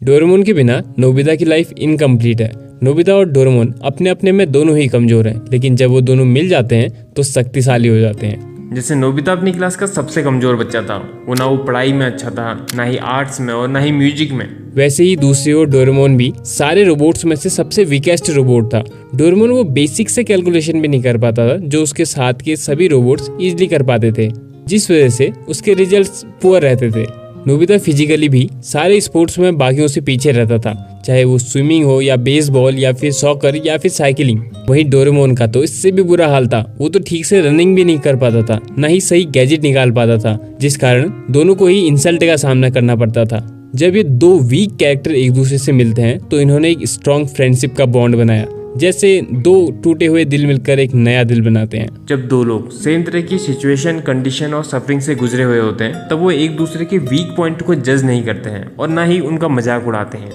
Doraemon के बिना Nobita की लाइफ इनकम्प्लीट है। नोबिता और डोरेमोन अपने अपने में दोनों ही कमजोर हैं, लेकिन जब वो दोनों मिल जाते हैं तो शक्तिशाली हो जाते हैं। जैसे नोबिता अपनी क्लास का सबसे कमजोर बच्चा था, वो ना वो पढ़ाई में अच्छा था, ना ही आर्ट्स में और ना ही म्यूजिक में। वैसे ही दूसरी ओर डोरेमोन भी सारे रोबोट्स में से सबसे वीकेस्ट रोबोट था। डोरेमोन वो बेसिक से कैलकुलेशन भी नहीं कर पाता था, जो उसके साथ के सभी रोबोट्स इजीली कर पाते थे, जिस वजह से उसके रिजल्ट्स पुअर रहते थे। नोबिता फिजिकली भी सारे स्पोर्ट्स में बाकियों से पीछे रहता था, चाहे वो स्विमिंग हो या बेसबॉल या फिर सॉकर या फिर साइकिलिंग। वहीं डोरेमोन का तो इससे भी बुरा हाल था। वो तो ठीक से रनिंग भी नहीं कर पाता था, ना ही सही गैजेट निकाल पाता था, जिस कारण दोनों को ही इंसल्ट का सामना करना पड़ता था। जब ये दो वीक कैरेक्टर एक दूसरे से मिलते हैं तो इन्होंने एक स्ट्रॉन्ग फ्रेंडशिप का बॉन्ड बनाया, जैसे दो टूटे हुए दिल मिलकर एक नया दिल बनाते हैं। जब दो लोग सेम तरह की सिचुएशन, कंडीशन और सफरिंग से गुजरे हुए होते हैं, तब वो एक दूसरे के वीक पॉइंट को जज नहीं करते हैं और ना ही उनका मजाक उड़ाते हैं,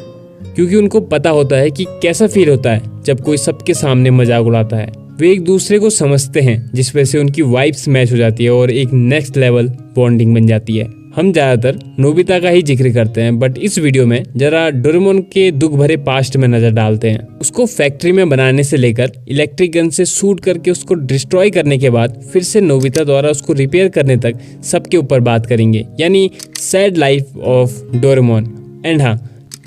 क्योंकि उनको पता होता है कि कैसा फील होता है जब कोई सबके सामने मजाक उड़ाता है। वे एक दूसरे को समझते हैं, जिस वजह से उनकी वाइब्स मैच हो जाती है और एक नेक्स्ट लेवल बॉन्डिंग बन जाती है। हम ज्यादातर नोबिता का ही जिक्र करते हैं, बट इस वीडियो में जरा डोरेमोन के दुख भरे पास्ट में नजर डालते हैं। उसको फैक्ट्री में बनाने से लेकर इलेक्ट्रिक गन से शूट करके उसको डिस्ट्रॉय करने के बाद फिर से नोबिता द्वारा उसको रिपेयर करने तक सबके ऊपर बात करेंगे, यानी sad life of Doraemon. And हाँ,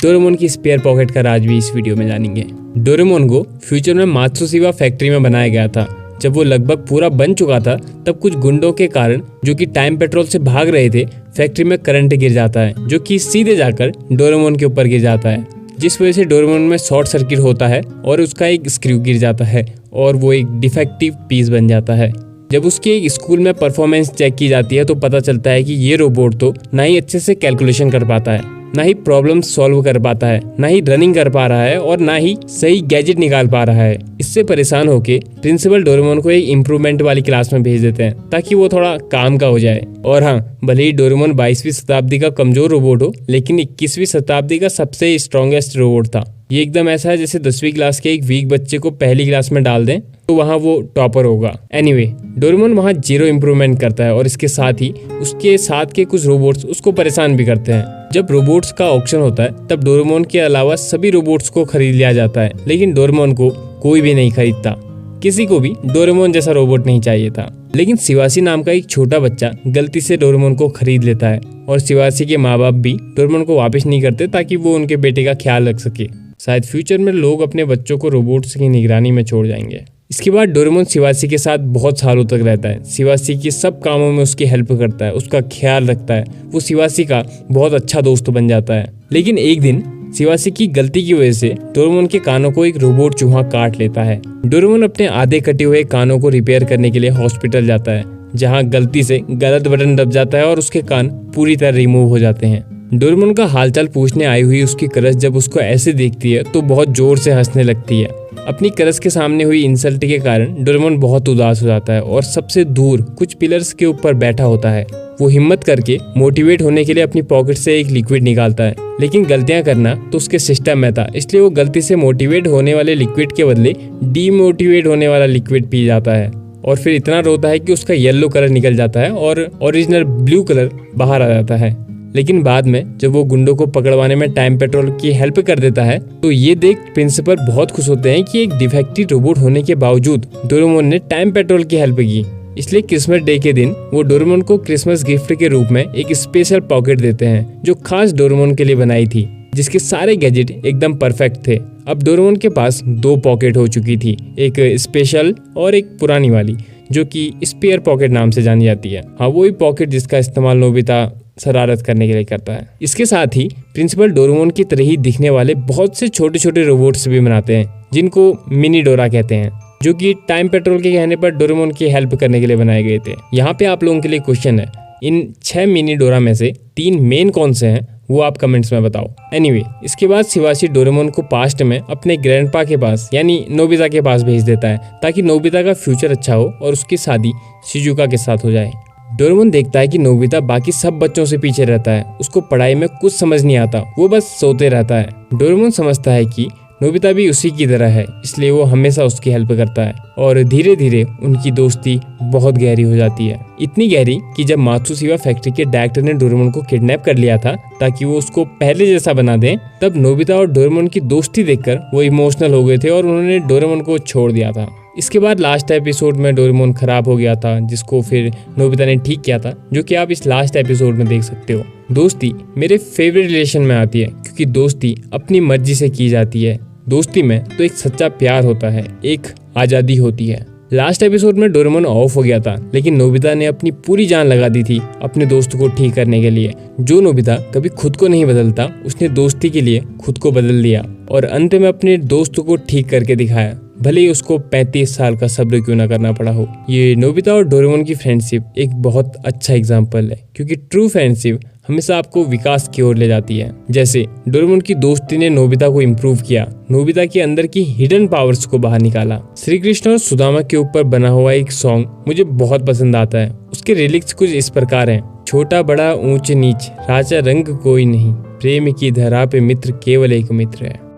डोरेमोन की स्पेयर पॉकेट का राज भी इस वीडियो में जानेंगे। डोरेमोन को फ्यूचर में मात्सुशिबा फैक्ट्री में बनाया गया था। जब वो लगभग पूरा बन चुका था, तब कुछ गुंडों के कारण जो कि टाइम पेट्रोल से भाग रहे थे, फैक्ट्री में करंट गिर जाता है, जो कि सीधे जाकर डोरेमोन के ऊपर गिर जाता है, जिस वजह से डोरेमोन में शॉर्ट सर्किट होता है और उसका एक स्क्रू गिर जाता है और वो एक डिफेक्टिव पीस बन जाता है। जब उसकी एक स्कूल में परफॉर्मेंस चेक की जाती है तो पता चलता है कि ये रोबोट तो ना ही अच्छे से कैलकुलेशन कर पाता है, ना ही प्रॉब्लम सॉल्व कर पाता है, ना ही रनिंग कर पा रहा है और ना ही सही गैजेट निकाल पा रहा है। इससे परेशान होके प्रिंसिपल डोरेमोन को एक इम्प्रूवमेंट वाली क्लास में भेज देते हैं, ताकि वो थोड़ा काम का हो जाए। और हाँ, भले ही डोरेमोन 22वीं शताब्दी का कमजोर रोबोट हो, लेकिन 21वीं शताब्दी का सबसे स्ट्रॉन्गेस्ट रोबोट था। ये एकदम ऐसा है जैसे 10वीं क्लास के एक वीक बच्चे को पहली क्लास में डाल दें तो वहाँ वो टॉपर होगा। एनीवे, डोरेमोन वहाँ 0 इम्प्रूवमेंट करता है और इसके साथ ही उसके साथ के कुछ रोबोट्स उसको परेशान भी करते हैं। जब रोबोट्स का ऑक्शन होता है तब डोरेमोन के अलावा सभी रोबोट्स को खरीद लिया जाता है, लेकिन डोरेमोन को कोई भी नहीं खरीदता। किसी को भी डोरेमोन जैसा रोबोट नहीं चाहिए था। लेकिन शिवासी नाम का एक छोटा बच्चा गलती से डोरेमोन को खरीद लेता है और शिवासी के माँ बाप भी डोरेमोन को वापस नहीं करते, ताकि वो उनके बेटे का ख्याल रख सके। शायद फ्यूचर में लोग अपने बच्चों को रोबोट्स की निगरानी में छोड़ जाएंगे। इसके बाद डोरेमोन शिवासी के साथ बहुत सालों तक रहता है। शिवासी के सब कामों में उसकी हेल्प करता है, उसका ख्याल रखता है। वो शिवासी का बहुत अच्छा दोस्त बन जाता है। लेकिन एक दिन शिवासी की गलती की वजह से डोरेमोन के कानों को एक रोबोट चूहा काट लेता है। डोरेमोन अपने आधे कटे हुए कानों को रिपेयर करने के लिए हॉस्पिटल जाता है, जहाँ गलती से गलत बटन दब जाता है और उसके कान पूरी तरह रिमूव हो जाते हैं। डोरेमोन का हालचाल पूछने आई हुई उसकी क्रश जब उसको ऐसे देखती है तो बहुत जोर से हंसने लगती है। अपनी क्रश के सामने हुई इंसल्ट के कारण डोरेमोन बहुत उदास हो जाता है और सबसे दूर कुछ पिलर्स के ऊपर बैठा होता है। वो हिम्मत करके मोटिवेट होने के लिए अपनी पॉकेट से एक लिक्विड निकालता है, लेकिन गलतियां करना तो उसके सिस्टम में था, इसलिए वो गलती से मोटिवेट होने वाले लिक्विड के बदले डीमोटिवेट होने वाला लिक्विड पी जाता है और फिर इतना रोता है कि उसका येलो कलर निकल जाता है और ओरिजिनल ब्लू कलर बाहर आ जाता है। लेकिन बाद में जब वो गुंडों को पकड़वाने में टाइम पेट्रोल की हेल्प कर देता है तो ये देख प्रिंसिपल बहुत खुश होते हैं कि एक डिफेक्टिव रोबोट होने के बावजूद डोरेमोन ने टाइम पेट्रोल की हेल्प की। इसलिए क्रिसमस डे के दिन वो डोरेमोन को क्रिसमस गिफ्ट के रूप में एक स्पेशल पॉकेट देते हैं, जो खास डोरेमोन के लिए बनाई थी, जिसके सारे गैजेट एकदम परफेक्ट थे। अब डोरेमोन के पास 2 पॉकेट हो चुकी थी, एक स्पेशल और एक पुरानी वाली, जो कि स्पेयर पॉकेट नाम से जानी जाती है। हाँ, वही पॉकेट जिसका इस्तेमाल नोबिता शरारत करने के लिए करता है। इसके साथ ही प्रिंसिपल डोरेमोन की तरह ही दिखने वाले बहुत से छोटे छोटे रोबोट्स भी बनाते हैं, जिनको मिनी डोरा कहते हैं, जो कि टाइम पेट्रोल के कहने पर डोरेमोन की हेल्प करने के लिए बनाए गए थे। यहाँ पे आप लोगों के लिए क्वेश्चन है, इन 6 मिनी डोरा में से 3 मेन कौन से हैं वो आप कमेंट्स में बताओ। एनीवे, इसके बाद शिवासी डोरेमोन को पास्ट में अपने ग्रैंडपा के पास यानी नोबिता के पास भेज देता है, ताकि नोबिता का फ्यूचर अच्छा हो और उसकी शादी शिजुका के साथ हो जाए। डोरेमोन देखता है कि नोबिता बाकी सब बच्चों से पीछे रहता है, उसको पढ़ाई में कुछ समझ नहीं आता, वो बस सोते रहता है। डोरेमोन समझता है कि नोबिता भी उसी की तरह है, इसलिए वो हमेशा उसकी हेल्प करता है और धीरे धीरे उनकी दोस्ती बहुत गहरी हो जाती है। इतनी गहरी कि जब मात्सुशिबा फैक्ट्री के डायरेक्टर ने डोरेमोन को किडनैप कर लिया था ताकि वो उसको पहले जैसा बना दे, तब नोबिता और डोरेमोन की दोस्ती देखकर वो इमोशनल हो गए थे और उन्होंने डोरेमोन को छोड़ दिया था। इसके बाद लास्ट एपिसोड में डोरेमोन खराब हो गया था, जिसको फिर नोबिता ने ठीक किया था, जो कि आप इस लास्ट एपिसोड में देख सकते हो। दोस्ती मेरे फेवरेट रिलेशन में आती है क्योंकि दोस्ती अपनी मर्जी से की जाती है। दोस्ती में तो एक सच्चा प्यार होता है, एक आज़ादी होती है। लास्ट एपिसोड में डोरेमोन ऑफ हो गया था, लेकिन नोबिता ने अपनी पूरी जान लगा दी थी अपने दोस्त को ठीक करने के लिए। जो नोबिता कभी खुद को नहीं बदलता, उसने दोस्ती के लिए खुद को बदल दिया और अंत में अपने दोस्त को ठीक करके दिखाया, भले ही उसको 35 साल का सब्र क्यों ना करना पड़ा हो। ये नोबिता और डोरेमोन की फ्रेंडशिप एक बहुत अच्छा एग्जाम्पल है, क्योंकि ट्रू फ्रेंडशिप हमेशा आपको विकास की ओर ले जाती है। जैसे डोरेमोन की दोस्ती ने नोबिता को इम्प्रूव किया, नोबिता के अंदर की हिडन पावर्स को बाहर निकाला। श्री कृष्ण और सुदामा के ऊपर बना हुआ एक सॉन्ग मुझे बहुत पसंद आता है। उसके लिरिक्स कुछ इस प्रकार हैं: छोटा बड़ा ऊंच नीच राजा रंग कोई नहीं, प्रेम की धरा पे मित्र केवल एक मित्र है।